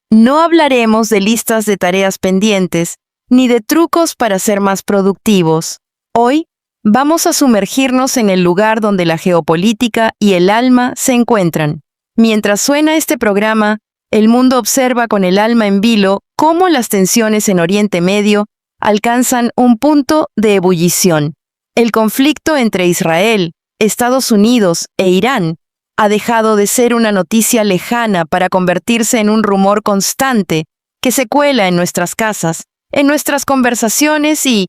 No hablaremos de listas de tareas pendientes, ni de trucos para ser más productivos. Hoy, vamos a sumergirnos en el lugar donde la geopolítica y el alma se encuentran. Mientras suena este programa, el mundo observa con el alma en vilo cómo las tensiones en Oriente Medio alcanzan un punto de ebullición. El conflicto entre Israel, Estados Unidos e Irán ha dejado de ser una noticia lejana para convertirse en un rumor constante que se cuela en nuestras casas, en nuestras conversaciones y,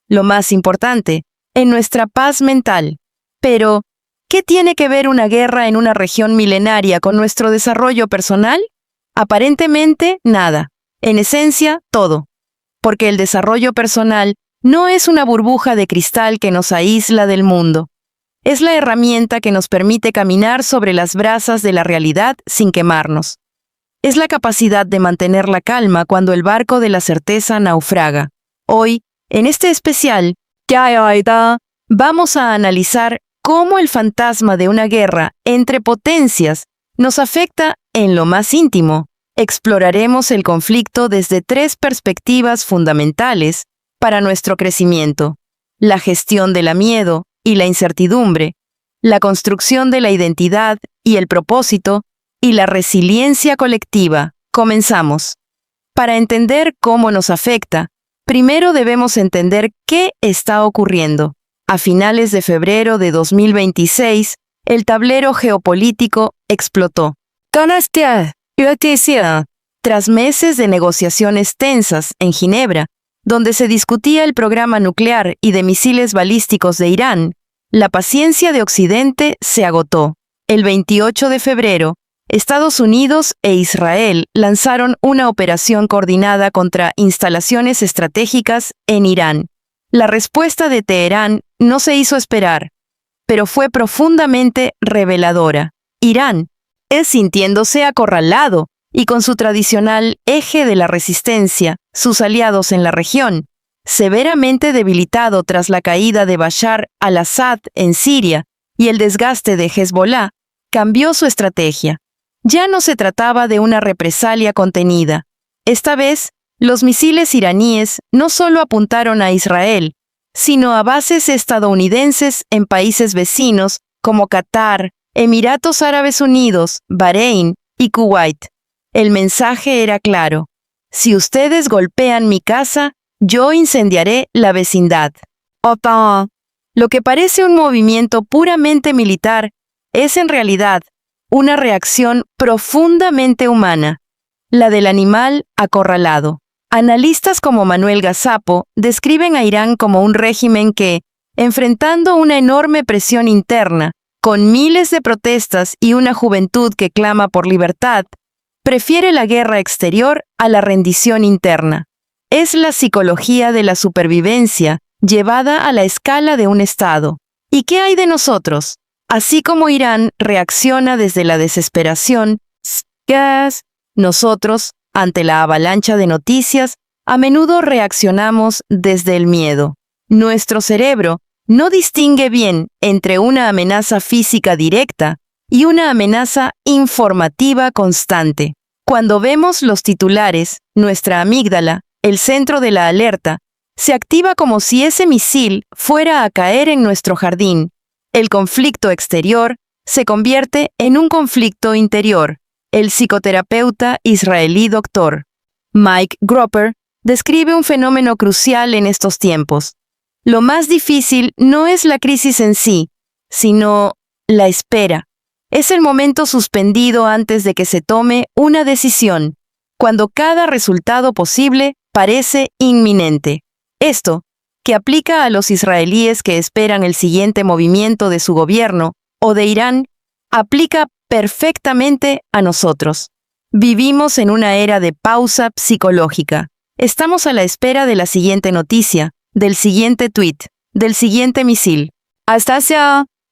lo más importante, en nuestra paz mental. Pero, ¿qué tiene que ver una guerra en una región milenaria con nuestro desarrollo personal? Aparentemente, nada. En esencia, todo. Porque el desarrollo personal no es una burbuja de cristal que nos aísla del mundo. Es la herramienta que nos permite caminar sobre las brasas de la realidad sin quemarnos. Es la capacidad de mantener la calma cuando el barco de la certeza naufraga. Hoy, en este especial, vamos a analizar cómo el fantasma de una guerra entre potencias nos afecta en lo más íntimo. Exploraremos el conflicto desde 3 perspectivas fundamentales para nuestro crecimiento: la gestión del miedo y la incertidumbre, la construcción de la identidad y el propósito, y la resiliencia colectiva. Comenzamos. Para entender cómo nos afecta, primero debemos entender qué está ocurriendo. A finales de febrero de 2026, el tablero geopolítico explotó. Tras meses de negociaciones tensas en Ginebra, donde se discutía el programa nuclear y de misiles balísticos de Irán, la paciencia de Occidente se agotó. El 28 de febrero, Estados Unidos e Israel lanzaron una operación coordinada contra instalaciones estratégicas en Irán. La respuesta de Teherán no se hizo esperar, pero fue profundamente reveladora. Irán, sintiéndose acorralado y con su tradicional eje de la resistencia, sus aliados en la región, severamente debilitado tras la caída de Bashar al-Assad en Siria y el desgaste de Hezbollah, cambió su estrategia. Ya no se trataba de una represalia contenida. Esta vez, los misiles iraníes no solo apuntaron a Israel, sino a bases estadounidenses en países vecinos como Qatar, Emiratos Árabes Unidos, Bahrein y Kuwait. El mensaje era claro: si ustedes golpean mi casa, yo incendiaré la vecindad. Lo que parece un movimiento puramente militar es en realidad una reacción profundamente humana, la del animal acorralado. Analistas como Manuel Gazapo describen a Irán como un régimen que, enfrentando una enorme presión interna, con miles de protestas y una juventud que clama por libertad, prefiere la guerra exterior a la rendición interna. Es la psicología de la supervivencia llevada a la escala de un Estado. ¿Y qué hay de nosotros? Así como Irán reacciona desde la desesperación, nosotros, ante la avalancha de noticias, a menudo reaccionamos desde el miedo. Nuestro cerebro no distingue bien entre una amenaza física directa y una amenaza informativa constante. Cuando vemos los titulares, nuestra amígdala, el centro de la alerta, se activa como si ese misil fuera a caer en nuestro jardín. El conflicto exterior se convierte en un conflicto interior. El psicoterapeuta israelí Dr. Mike Gropper describe un fenómeno crucial en estos tiempos. Lo más difícil no es la crisis en sí, sino la espera. Es el momento suspendido antes de que se tome una decisión, cuando cada resultado posible parece inminente. Esto, que aplica a los israelíes que esperan el siguiente movimiento de su gobierno o de Irán, aplica perfectamente a nosotros. Vivimos en una era de pausa psicológica. Estamos a la espera de la siguiente noticia, del siguiente tuit, del siguiente misil.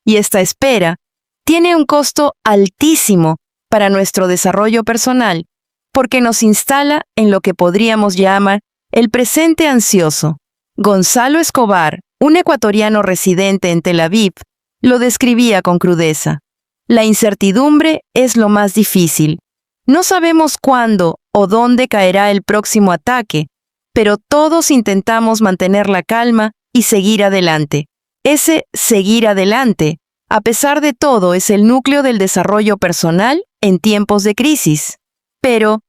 Y esta espera tiene un costo altísimo para nuestro desarrollo personal, porque nos instala en lo que podríamos llamar el presente ansioso. Gonzalo Escobar, un ecuatoriano residente en Tel Aviv, lo describía con crudeza. La incertidumbre es lo más difícil. No sabemos cuándo o dónde caerá el próximo ataque, pero todos intentamos mantener la calma y seguir adelante. Ese seguir adelante, a pesar de todo, es el núcleo del desarrollo personal en tiempos de crisis. Pero,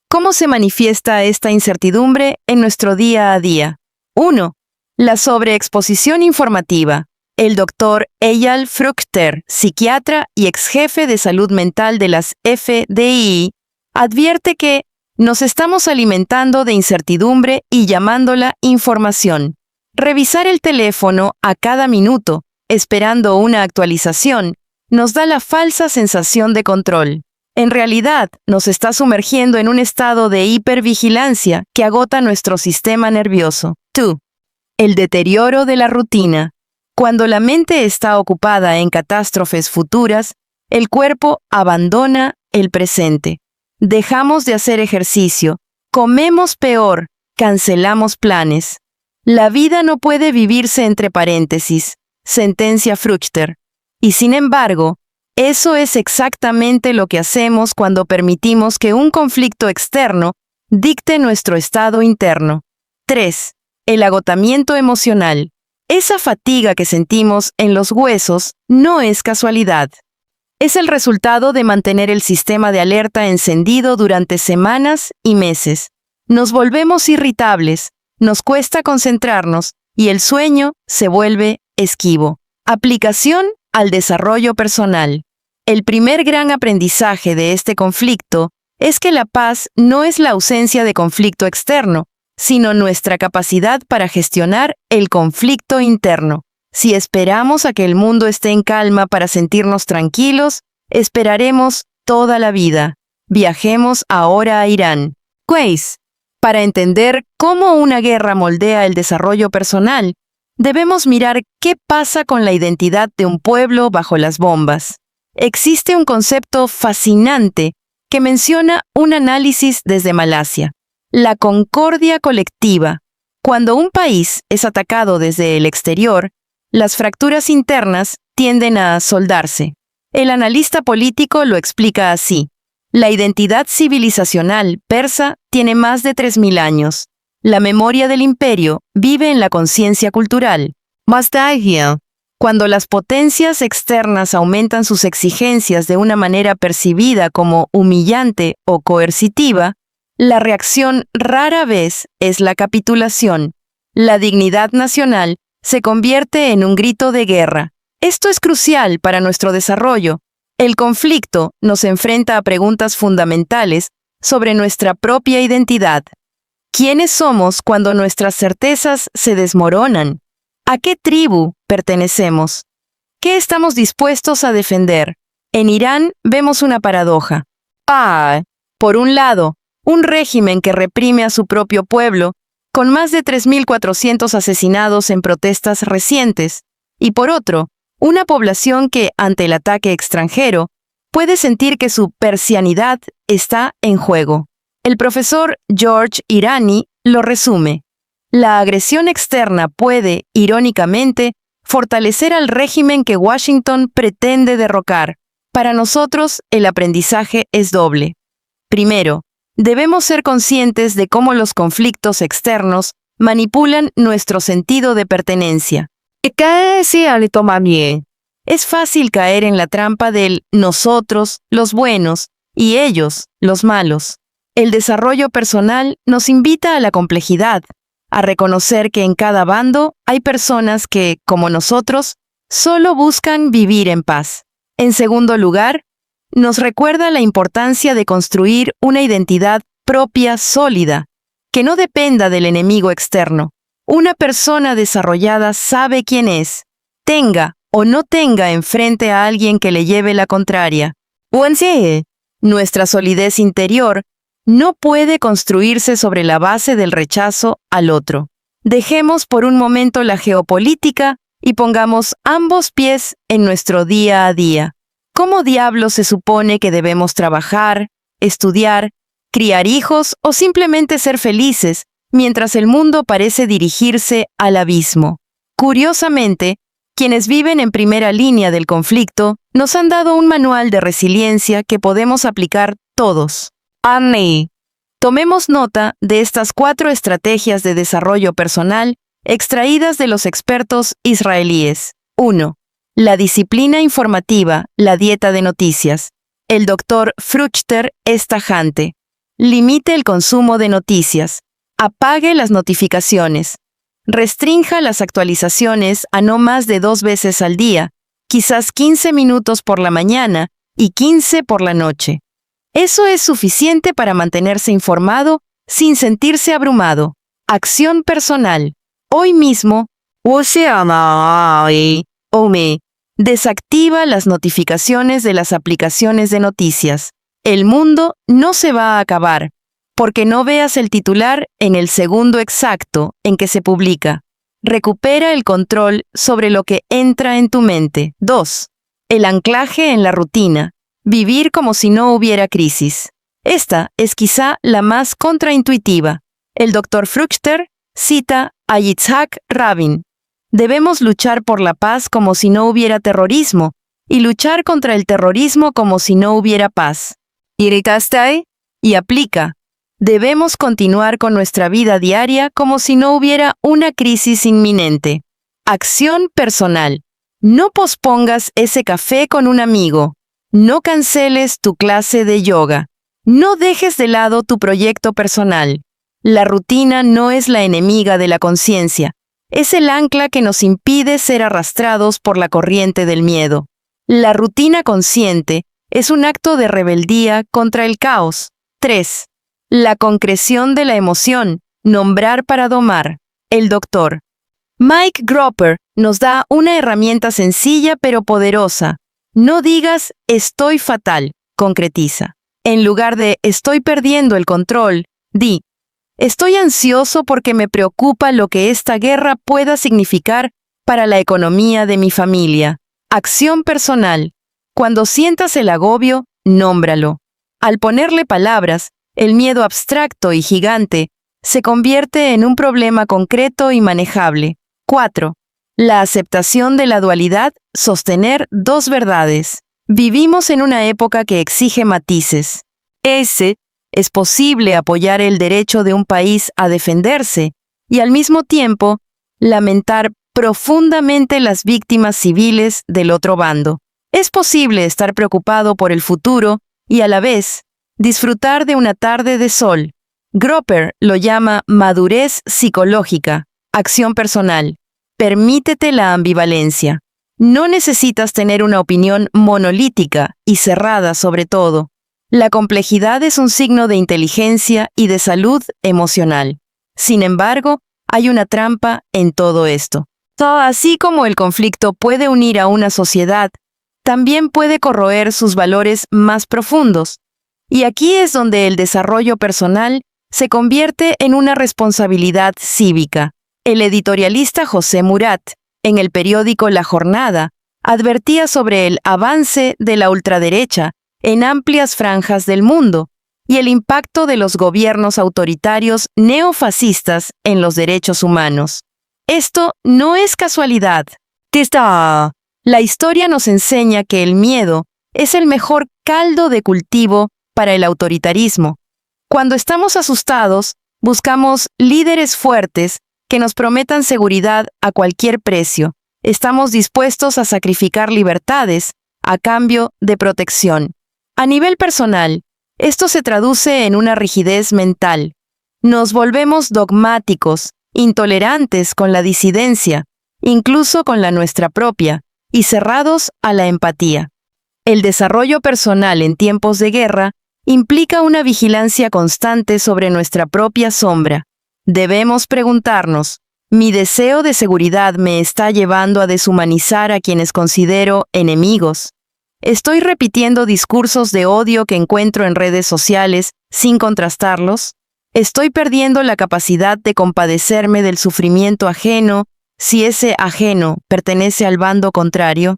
¿cómo se manifiesta esta incertidumbre en nuestro día a día? 1. La sobreexposición informativa. El doctor Eyal Fruchter, psiquiatra y ex jefe de salud mental de las FDI, advierte que nos estamos alimentando de incertidumbre y llamándola información. Revisar el teléfono a cada minuto, esperando una actualización, nos da la falsa sensación de control. En realidad, nos está sumergiendo en un estado de hipervigilancia que agota nuestro sistema nervioso. 2. El deterioro de la rutina. Cuando la mente está ocupada en catástrofes futuras, el cuerpo abandona el presente. Dejamos de hacer ejercicio, comemos peor, cancelamos planes. La vida no puede vivirse entre paréntesis, sentencia Fruchter. Y sin embargo, eso es exactamente lo que hacemos cuando permitimos que un conflicto externo dicte nuestro estado interno. 3. El agotamiento emocional. Esa fatiga que sentimos en los huesos no es casualidad. Es el resultado de mantener el sistema de alerta encendido durante semanas y meses. Nos volvemos irritables, nos cuesta concentrarnos y el sueño se vuelve esquivo. Aplicación al desarrollo personal. El primer gran aprendizaje de este conflicto es que la paz no es la ausencia de conflicto externo, sino nuestra capacidad para gestionar el conflicto interno. Si esperamos a que el mundo esté en calma para sentirnos tranquilos, esperaremos toda la vida. Viajemos ahora a Irán. Quiz. Para entender cómo una guerra moldea el desarrollo personal, debemos mirar qué pasa con la identidad de un pueblo bajo las bombas. Existe un concepto fascinante que menciona un análisis desde Malasia: la concordia colectiva. Cuando un país es atacado desde el exterior, las fracturas internas tienden a soldarse. El analista político lo explica así: la identidad civilizacional persa tiene más de 3000 años. La memoria del imperio vive en la conciencia cultural. Cuando las potencias externas aumentan sus exigencias de una manera percibida como humillante o coercitiva, la reacción rara vez es la capitulación. La dignidad nacional se convierte en un grito de guerra. Esto es crucial para nuestro desarrollo. El conflicto nos enfrenta a preguntas fundamentales sobre nuestra propia identidad. ¿Quiénes somos cuando nuestras certezas se desmoronan? ¿A qué tribu pertenecemos? ¿Qué estamos dispuestos a defender? En Irán vemos una paradoja. Por un lado, un régimen que reprime a su propio pueblo, con más de 3.400 asesinados en protestas recientes, y por otro, una población que, ante el ataque extranjero, puede sentir que su persianidad está en juego. El profesor George Irani lo resume: la agresión externa puede, irónicamente, fortalecer al régimen que Washington pretende derrocar. Para nosotros, el aprendizaje es doble. Primero, debemos ser conscientes de cómo los conflictos externos manipulan nuestro sentido de pertenencia. Es fácil caer en la trampa del nosotros, los buenos, y ellos, los malos. El desarrollo personal nos invita a la complejidad, a reconocer que en cada bando hay personas que, como nosotros, solo buscan vivir en paz. En segundo lugar, nos recuerda la importancia de construir una identidad propia sólida, que no dependa del enemigo externo. Una persona desarrollada sabe quién es, tenga o no tenga enfrente a alguien que le lleve la contraria. Nuestra solidez interior no puede construirse sobre la base del rechazo al otro. Dejemos por un momento la geopolítica y pongamos ambos pies en nuestro día a día. ¿Cómo diablos se supone que debemos trabajar, estudiar, criar hijos o simplemente ser felices mientras el mundo parece dirigirse al abismo? Curiosamente, quienes viven en primera línea del conflicto nos han dado un manual de resiliencia que podemos aplicar todos. Amén. Tomemos nota de estas 4 estrategias de desarrollo personal extraídas de los expertos israelíes. 1. La disciplina informativa, la dieta de noticias. El Dr. Fruchter es tajante. Limite el consumo de noticias. Apague las notificaciones. Restrinja las actualizaciones a no más de 2 veces al día, quizás 15 minutos por la mañana y 15 por la noche. Eso es suficiente para mantenerse informado sin sentirse abrumado. Acción personal. Hoy mismo, desactiva las notificaciones de las aplicaciones de noticias. El mundo no se va a acabar, porque no veas el titular en el segundo exacto en que se publica. Recupera el control sobre lo que entra en tu mente. 2. El anclaje en la rutina. Vivir como si no hubiera crisis. Esta es quizá la más contraintuitiva. El Dr. Fruchter cita a Yitzhak Rabin. Debemos luchar por la paz como si no hubiera terrorismo y luchar contra el terrorismo como si no hubiera paz. ¿Irritaste? Y aplica. Debemos continuar con nuestra vida diaria como si no hubiera una crisis inminente. Acción personal. No pospongas ese café con un amigo. No canceles tu clase de yoga. No dejes de lado tu proyecto personal. La rutina no es la enemiga de la conciencia. Es el ancla que nos impide ser arrastrados por la corriente del miedo. La rutina consciente es un acto de rebeldía contra el caos. 3. La concreción de la emoción. Nombrar para domar. El Dr. Mike Gropper nos da una herramienta sencilla pero poderosa. No digas «estoy fatal», concretiza. En lugar de «estoy perdiendo el control», di «estoy ansioso porque me preocupa lo que esta guerra pueda significar para la economía de mi familia». Acción personal. Cuando sientas el agobio, nómbralo. Al ponerle palabras, el miedo abstracto y gigante se convierte en un problema concreto y manejable. 4. La aceptación de la dualidad, sostener 2 verdades. Vivimos en una época que exige matices. Es posible apoyar el derecho de un país a defenderse y al mismo tiempo lamentar profundamente las víctimas civiles del otro bando. Es posible estar preocupado por el futuro y a la vez disfrutar de una tarde de sol. Gropper lo llama madurez psicológica, acción personal. Permítete la ambivalencia. No necesitas tener una opinión monolítica y cerrada sobre todo. La complejidad es un signo de inteligencia y de salud emocional. Sin embargo, hay una trampa en todo esto. Así como el conflicto puede unir a una sociedad, también puede corroer sus valores más profundos. Y aquí es donde el desarrollo personal se convierte en una responsabilidad cívica. El editorialista José Murat, en el periódico La Jornada, advertía sobre el avance de la ultraderecha en amplias franjas del mundo y el impacto de los gobiernos autoritarios neofascistas en los derechos humanos. Esto no es casualidad. La historia nos enseña que el miedo es el mejor caldo de cultivo para el autoritarismo. Cuando estamos asustados, buscamos líderes fuertes que nos prometan seguridad a cualquier precio. Estamos dispuestos a sacrificar libertades a cambio de protección. A nivel personal, esto se traduce en una rigidez mental. Nos volvemos dogmáticos, intolerantes con la disidencia, incluso con la nuestra propia, y cerrados a la empatía. El desarrollo personal en tiempos de guerra implica una vigilancia constante sobre nuestra propia sombra. Debemos preguntarnos, ¿mi deseo de seguridad me está llevando a deshumanizar a quienes considero enemigos? ¿Estoy repitiendo discursos de odio que encuentro en redes sociales sin contrastarlos? ¿Estoy perdiendo la capacidad de compadecerme del sufrimiento ajeno si ese ajeno pertenece al bando contrario?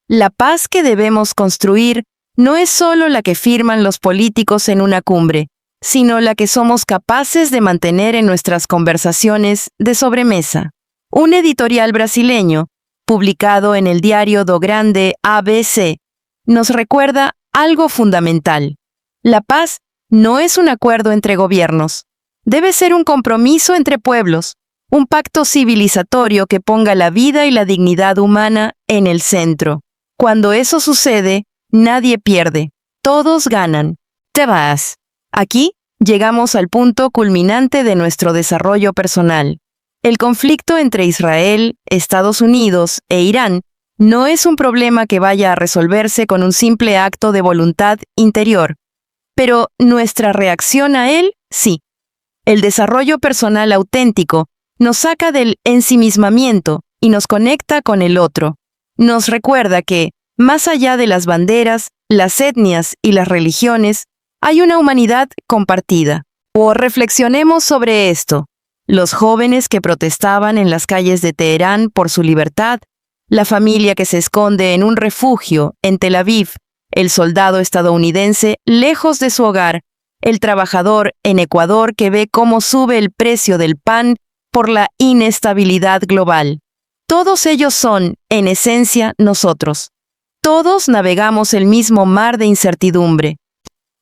La paz que debemos construir no es solo la que firman los políticos en una cumbre, sino la que somos capaces de mantener en nuestras conversaciones de sobremesa. Un editorial brasileño, publicado en el diario do Grande ABC, nos recuerda algo fundamental. La paz no es un acuerdo entre gobiernos. Debe ser un compromiso entre pueblos, un pacto civilizatorio que ponga la vida y la dignidad humana en el centro. Cuando eso sucede, nadie pierde, todos ganan. Te vas. Aquí llegamos al punto culminante de nuestro desarrollo personal. El conflicto entre Israel, Estados Unidos e Irán no es un problema que vaya a resolverse con un simple acto de voluntad interior, pero nuestra reacción a él, sí. El desarrollo personal auténtico nos saca del ensimismamiento y nos conecta con el otro. Nos recuerda que, más allá de las banderas, las etnias y las religiones, hay una humanidad compartida. O reflexionemos sobre esto. Los jóvenes que protestaban en las calles de Teherán por su libertad, la familia que se esconde en un refugio en Tel Aviv, el soldado estadounidense lejos de su hogar, el trabajador en Ecuador que ve cómo sube el precio del pan por la inestabilidad global. Todos ellos son, en esencia, nosotros. Todos navegamos el mismo mar de incertidumbre.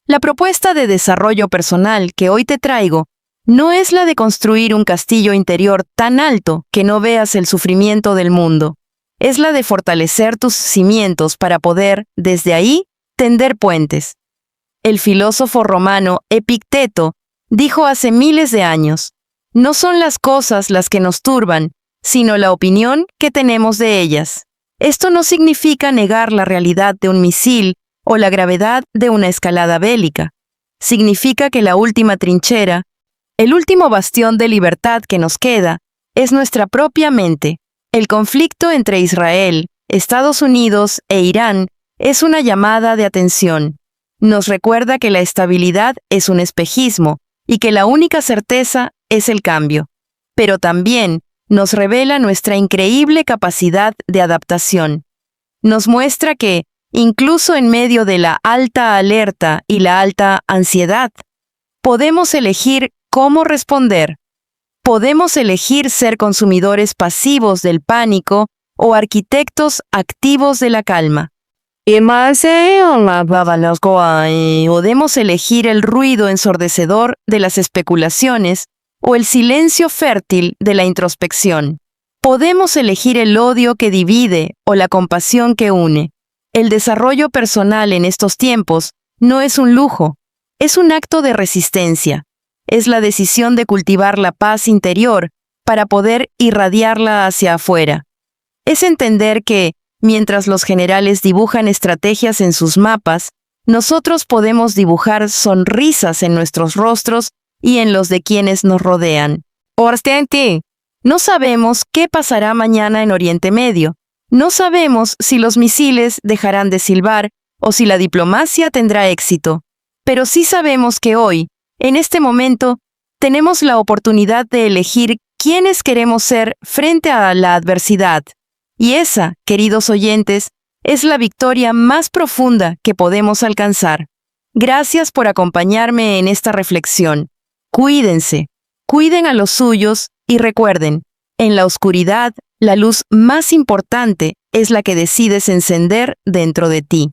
La propuesta de desarrollo personal que hoy te traigo no es la de construir un castillo interior tan alto que no veas el sufrimiento del mundo. Es la de fortalecer tus cimientos para poder, desde ahí, tender puentes. El filósofo romano Epicteto dijo hace miles de años: no son las cosas las que nos turban, sino la opinión que tenemos de ellas. Esto no significa negar la realidad de un misil o la gravedad de una escalada bélica. Significa que la última trinchera, el último bastión de libertad que nos queda, es nuestra propia mente. El conflicto entre Israel, Estados Unidos e Irán es una llamada de atención. Nos recuerda que la estabilidad es un espejismo y que la única certeza es el cambio. Pero también nos revela nuestra increíble capacidad de adaptación. Nos muestra que, incluso en medio de la alta alerta y la alta ansiedad, podemos elegir cómo responder. Podemos elegir ser consumidores pasivos del pánico o arquitectos activos de la calma. Podemos elegir el ruido ensordecedor de las especulaciones o el silencio fértil de la introspección. Podemos elegir el odio que divide o la compasión que une. El desarrollo personal en estos tiempos no es un lujo, es un acto de resistencia. Es la decisión de cultivar la paz interior para poder irradiarla hacia afuera. Es entender que, mientras los generales dibujan estrategias en sus mapas, nosotros podemos dibujar sonrisas en nuestros rostros y en los de quienes nos rodean. No sabemos qué pasará mañana en Oriente Medio. No sabemos si los misiles dejarán de silbar o si la diplomacia tendrá éxito. Pero sí sabemos que hoy, en este momento, tenemos la oportunidad de elegir quiénes queremos ser frente a la adversidad. Y esa, queridos oyentes, es la victoria más profunda que podemos alcanzar. Gracias por acompañarme en esta reflexión. Cuídense, cuiden a los suyos y recuerden, en la oscuridad, la luz más importante es la que decides encender dentro de ti.